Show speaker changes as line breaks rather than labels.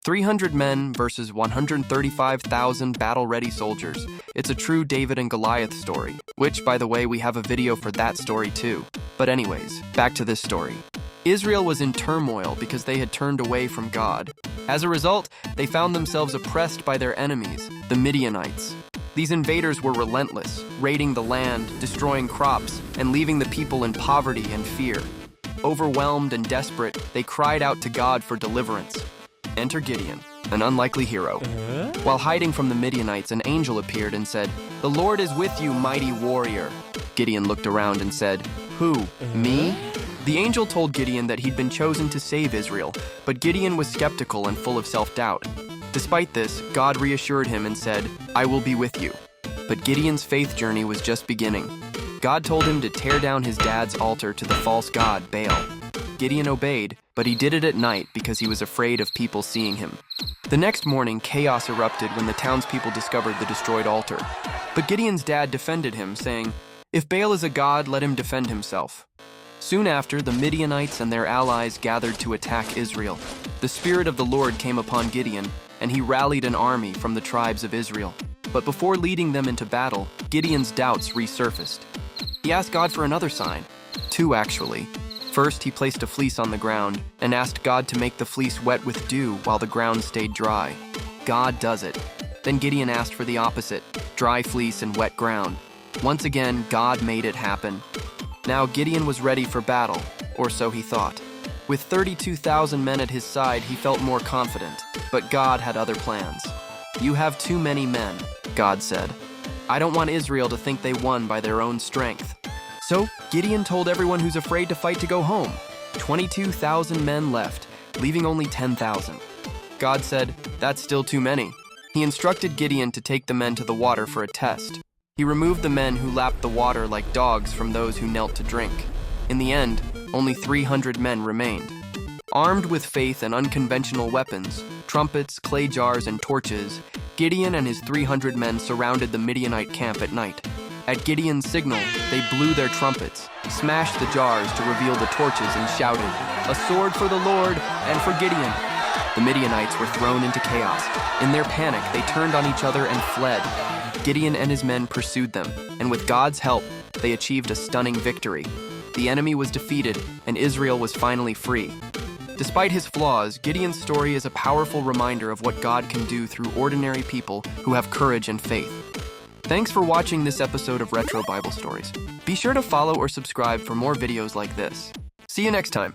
300 men versus 135,000 battle-ready soldiers. It's a true David and Goliath story, which, by the way, we have a video for that story too. But anyways, back to this story. Israel was in turmoil because they had turned away from God. As a result, they found themselves oppressed by their enemies, the Midianites. These invaders were relentless, raiding the land, destroying crops, and leaving the people in poverty and fear. Overwhelmed and desperate, they cried out to God for deliverance. Enter Gideon, an unlikely hero. While hiding from the Midianites, an angel appeared and said, "The Lord is with you, mighty warrior." Gideon looked around and said, "Who, me?" The angel told Gideon that he'd been chosen to save Israel, but Gideon was skeptical and full of self-doubt. Despite this, God reassured him and said, "I will be with you." But Gideon's faith journey was just beginning. God told him to tear down his dad's altar to the false god, Baal. Gideon obeyed, but he did it at night because he was afraid of people seeing him. The next morning, chaos erupted when the townspeople discovered the destroyed altar. But Gideon's dad defended him, saying, "If Baal is a god, let him defend himself." Soon after, the Midianites and their allies gathered to attack Israel. The Spirit of the Lord came upon Gideon, and he rallied an army from the tribes of Israel. But before leading them into battle, Gideon's doubts resurfaced. He asked God for another sign. Two, actually. First, he placed a fleece on the ground and asked God to make the fleece wet with dew while the ground stayed dry. God does it. Then Gideon asked for the opposite, dry fleece and wet ground. Once again, God made it happen. Now Gideon was ready for battle, or so he thought. With 32,000 men at his side, he felt more confident, but God had other plans. "You have too many men," God said. "I don't want Israel to think they won by their own strength." So Gideon told everyone who's afraid to fight to go home. 22,000 men left, leaving only 10,000. God said, "That's still too many." He instructed Gideon to take the men to the water for a test. He removed the men who lapped the water like dogs from those who knelt to drink. In the end, only 300 men remained. Armed with faith and unconventional weapons, trumpets, clay jars, and torches, Gideon and his 300 men surrounded the Midianite camp at night. At Gideon's signal, they blew their trumpets, smashed the jars to reveal the torches, and shouted, "A sword for the Lord and for Gideon." The Midianites were thrown into chaos. In their panic, they turned on each other and fled. Gideon and his men pursued them, and with God's help, they achieved a stunning victory. The enemy was defeated, and Israel was finally free. Despite his flaws, Gideon's story is a powerful reminder of what God can do through ordinary people who have courage and faith. Thanks for watching this episode of Retro Bible Stories. Be sure to follow or subscribe for more videos like this. See you next time.